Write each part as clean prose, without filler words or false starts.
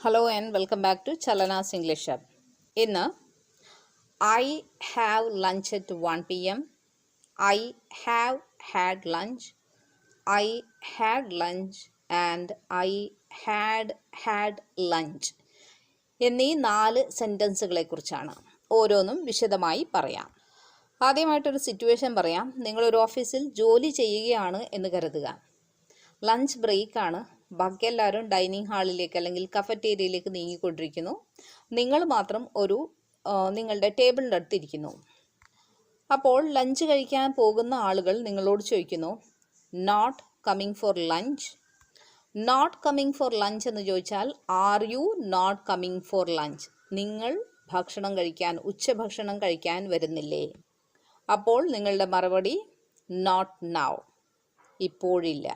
Hello and welcome back to Chalana's English Hub. ഇന്ന് I have lunch at 1 p.m. I have had lunch. I had lunch and I had lunch എന്നീ 4 സെൻറ്റൻസുകളെ കുറിച്ചാണ്. ഓരോന്നും വിശദമായി പറയാം. ആദ്യമായിട്ടൊരു situation പറയാം. നിങ്ങളൊരു ഓഫീസിൽ ജോലി ചെയ്യുകയാണ് എന്ന് കരുതുക. ലഞ്ച് ബ്രേക്കാണ്. ബാക്കി എല്ലാവരും ഡൈനിങ് ഹാളിലേക്ക് അല്ലെങ്കിൽ കഫറ്റേരിയയിലേക്ക് നീങ്ങിക്കൊണ്ടിരിക്കുന്നു. നിങ്ങൾ മാത്രം നിങ്ങളുടെ ടേബിളിൻ്റെ അടുത്തിരിക്കുന്നു. അപ്പോൾ ലഞ്ച് കഴിക്കാൻ പോകുന്ന ആളുകൾ നിങ്ങളോട് ചോദിക്കുന്നു, not coming for lunch. Not coming for lunch എന്ന് ചോദിച്ചാൽ are you not coming for lunch? നിങ്ങൾ ഉച്ചഭക്ഷണം കഴിക്കാൻ വരുന്നില്ലേ? അപ്പോൾ നിങ്ങളുടെ മറുപടി നോട്ട് നൗ, ഇപ്പോഴില്ല.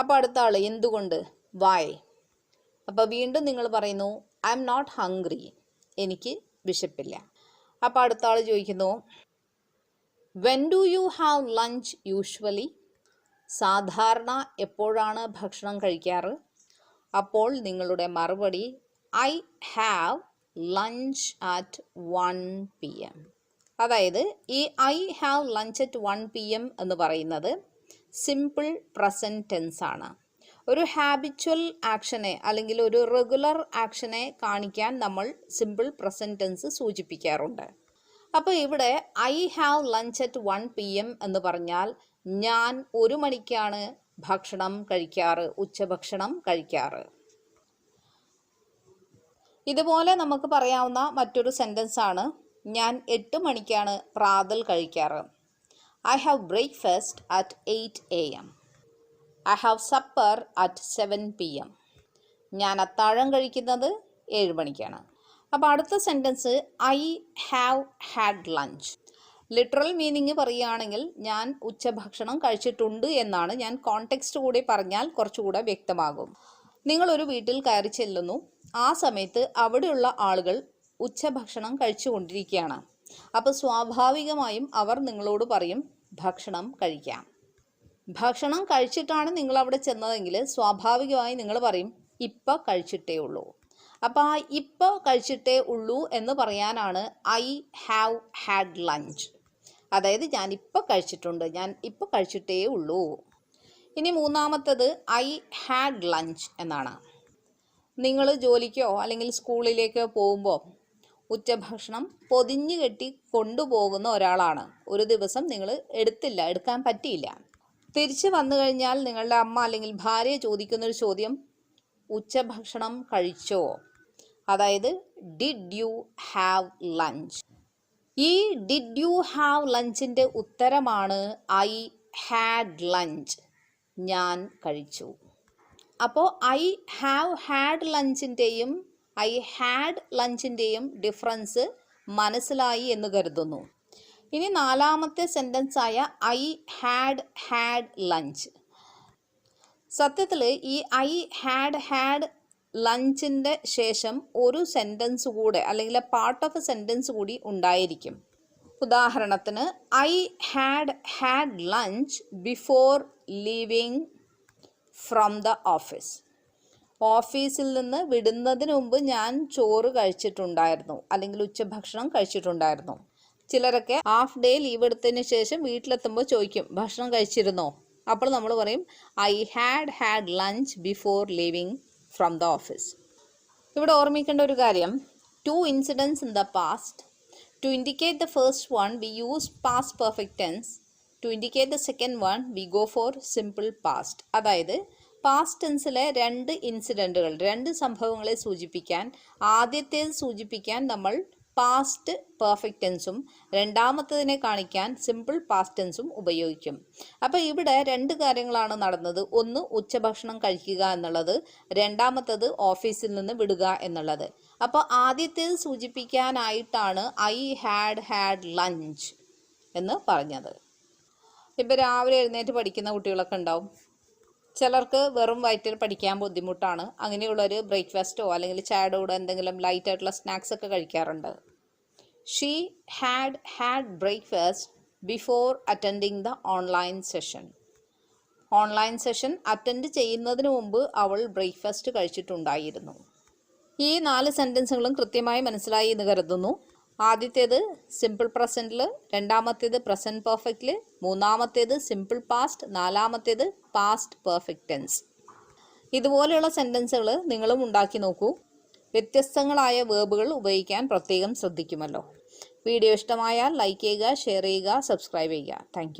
അപ്പോൾ അടുത്ത ആൾ എന്തുകൊണ്ട്, വൈ? അപ്പോൾ വീണ്ടും നിങ്ങൾ പറയുന്നു ഐ എം നോട്ട് ഹംഗ്രി, എനിക്ക് വിശപ്പില്ല. അപ്പോൾ അടുത്ത ആൾ ചോദിക്കുന്നു when do you have lunch usually? സാധാരണ എപ്പോഴാണ് ഭക്ഷണം കഴിക്കാറ്? അപ്പോൾ നിങ്ങളുടെ മറുപടി I have lunch at 1 p.m. അതായത് ഈ I have lunch at 1 p.m. എന്ന് പറയുന്നത് സിമ്പിൾ പ്രസൻറ്റ് ടെൻസ് ആണ്. ഒരു ഹാബിച്വൽ ആക്ഷനെ അല്ലെങ്കിൽ ഒരു റെഗുലർ ആക്ഷനെ കാണിക്കാൻ നമ്മൾ സിമ്പിൾ പ്രസൻറ്റ് ടെൻസ് സൂചിപ്പിക്കാറുണ്ട്. അപ്പോൾ ഇവിടെ I have lunch at 1 p.m. എന്ന് പറഞ്ഞാൽ ഞാൻ 1 മണിക്കാണ് ഉച്ചഭക്ഷണം കഴിക്കാറ്. ഇതുപോലെ നമുക്ക് പറയാവുന്ന മറ്റൊരു സെൻറ്റൻസ് ആണ് ഞാൻ 8 മണിക്കാണ് പ്രാതൽ കഴിക്കാറ്. I have breakfast at 8 a.m. I have supper at 7 p.m. ഞാൻ അത്താഴം കഴിക്കുന്നത് 7 മണിക്കാണ്. അപ്പോൾ അടുത്ത sentence I have had lunch. Literal meaning പറയുകയാണെങ്കിൽ ഞാൻ ഉച്ചഭക്ഷണം കഴിച്ചിട്ടുണ്ട് എന്നാണ്. ഞാൻ കോണ്ടെക്സ്റ്റ് കൂടി പറഞ്ഞാൽ കുറച്ചുകൂടെ വ്യക്തമാകും. നിങ്ങളൊരു വീട്ടിൽ കയറി ചെല്ലുന്നു. ആ സമയത്ത് അവിടെയുള്ള ആളുകൾ ഉച്ചഭക്ഷണം കഴിച്ചുകൊണ്ടിരിക്കുകയാണ്. അപ്പോൾ സ്വാഭാവികമായും അവർ നിങ്ങളോട് പറയും ഭക്ഷണം കഴിക്കാം. ഭക്ഷണം കഴിച്ചിട്ടാണ് നിങ്ങൾ അവിടെ ചെന്നതെങ്കിൽ സ്വാഭാവികമായി നിങ്ങൾ പറയും ഇപ്പോൾ കഴിച്ചിട്ടേ ഉള്ളൂ. അപ്പോൾ ആ ഇപ്പോൾ കഴിച്ചിട്ടേ ഉള്ളൂ എന്ന് പറയാനാണ് ഐ ഹാവ് ഹാഡ് ലഞ്ച്. അതായത് ഞാൻ ഇപ്പോൾ കഴിച്ചിട്ടുണ്ട്, ഞാൻ ഇപ്പോൾ കഴിച്ചിട്ടേ ഉള്ളൂ. ഇനി മൂന്നാമത്തത് ഐ ഹാഡ് ലഞ്ച് എന്നാണ്. നിങ്ങൾ ജോലിക്കോ അല്ലെങ്കിൽ സ്കൂളിലേക്കോ പോകുമ്പോൾ ഉച്ചഭക്ഷണം പൊതിഞ്ഞു കെട്ടി കൊണ്ടുപോകുന്ന ഒരാളാണ്. ഒരു ദിവസം നിങ്ങൾ എടുക്കാൻ പറ്റിയില്ല. തിരിച്ച് വന്നു കഴിഞ്ഞാൽ നിങ്ങളുടെ അമ്മ അല്ലെങ്കിൽ ഭാര്യ ചോദിക്കുന്നൊരു ചോദ്യം ഉച്ചഭക്ഷണം കഴിച്ചോ? അതായത് ഡിഡ് യു ഹാവ് ലഞ്ച്? ഈ ഡിഡ് യു ഹാവ് ലഞ്ചിൻ്റെ ഉത്തരമാണ് ഐ ഹാഡ് ലഞ്ച്, ഞാൻ കഴിച്ചു. അപ്പോൾ ഐ ഹാവ് ഹാഡ് ലഞ്ചിൻ്റെയും ഐ ഹാഡ് ലഞ്ചിൻ്റെയും ഡിഫറൻസ് മനസ്സിലായി എന്ന് കരുതുന്നു. ഇനി നാലാമത്തെ സെൻറ്റൻസ് ആയ ഐ ഹാഡ് ലഞ്ച്. സത്യത്തിൽ ഈ ഐ ഹാഡ് ലഞ്ചിൻ്റെ ശേഷം ഒരു സെൻറ്റൻസ് കൂടെ അല്ലെങ്കിൽ പാർട്ട് ഓഫ് എ സെൻറ്റൻസ് കൂടി ഉണ്ടായിരിക്കും. ഉദാഹരണത്തിന് I had lunch before leaving from the office. ഓഫീസിൽ നിന്ന് വിടുന്നതിന് മുമ്പ് ഞാൻ ചോറ് കഴിച്ചിട്ടുണ്ടായിരുന്നു അല്ലെങ്കിൽ ഉച്ചഭക്ഷണം കഴിച്ചിട്ടുണ്ടായിരുന്നു. ചിലരൊക്കെ ഹാഫ് ഡേ ലീവ് എടുത്തതിന് ശേഷം വീട്ടിലെത്തുമ്പോൾ ചോദിക്കും ഭക്ഷണം കഴിച്ചിരുന്നോ? അപ്പോൾ നമ്മൾ പറയും I had lunch before leaving from the office. ഇവിടെ ഓർമ്മിക്കേണ്ട ഒരു കാര്യം, 2 incidence in the past. To indicate the first one we use past perfect tense. To indicate the second one we go for simple past. അതായത് past ടെൻസിലെ 2 ഇൻസിഡൻറ്റുകൾ, 2 സംഭവങ്ങളെ സൂചിപ്പിക്കാൻ, ആദ്യത്തേത് സൂചിപ്പിക്കാൻ നമ്മൾ പാസ്റ്റ് പെർഫെക്റ്റ് ടെൻസും രണ്ടാമത്തതിനെ കാണിക്കാൻ സിമ്പിൾ പാസ്റ്റ് ടെൻസും ഉപയോഗിക്കും. അപ്പോൾ ഇവിടെ 2 കാര്യങ്ങളാണ് നടന്നത്. ഒന്ന് ഉച്ചഭക്ഷണം കഴിക്കുക എന്നുള്ളത്, രണ്ടാമത്തത് ഓഫീസിൽ നിന്ന് വിടുക എന്നുള്ളത്. അപ്പോൾ ആദ്യത്തേത് സൂചിപ്പിക്കാനായിട്ടാണ് ഐ ഹാഡ് ലഞ്ച് എന്ന് പറഞ്ഞത്. ഇപ്പോൾ രാവിലെ എഴുന്നേറ്റ് പഠിക്കുന്ന കുട്ടികളൊക്കെ ഉണ്ടാവും. ചിലർക്ക് വെറും വയറ്റിൽ പഠിക്കാൻ ബുദ്ധിമുട്ടാണ്. അങ്ങനെയുള്ളൊരു ബ്രേക്ക്ഫാസ്റ്റോ അല്ലെങ്കിൽ ചായയുടെ കൂടെ എന്തെങ്കിലും ലൈറ്റായിട്ടുള്ള സ്നാക്സ് ഒക്കെ കഴിക്കാറുണ്ട്. She had breakfast before attending the online session. Online session attend ചെയ്യുന്നതിന് മുമ്പ് അവൾ ബ്രേക്ക്ഫാസ്റ്റ് കഴിച്ചിട്ടുണ്ടായിരുന്നു. ഈ 4 സെൻറ്റൻസുകളും കൃത്യമായി മനസ്സിലായി എന്ന് കരുതുന്നു. ആദ്യത്തേത് സിമ്പിൾ പ്രസൻറ്റിൽ, രണ്ടാമത്തേത് പ്രസൻറ്റ് പെർഫെക്റ്റിൽ, മൂന്നാമത്തേത് സിമ്പിൾ പാസ്റ്റ്, നാലാമത്തേത് പാസ്റ്റ് പെർഫെക്റ്റ് ടെൻസ്. ഇതുപോലെയുള്ള സെൻറ്റൻസുകൾ നിങ്ങളും ഉണ്ടാക്കി നോക്കൂ. വ്യത്യസ്തങ്ങളായ വേർബുകൾ ഉപയോഗിക്കാൻ പ്രത്യേകം ശ്രദ്ധിക്കുമല്ലോ. വീഡിയോ ഇഷ്ടമായാൽ ലൈക്ക് ചെയ്യുക, ഷെയർ ചെയ്യുക, സബ്സ്ക്രൈബ് ചെയ്യുക. താങ്ക്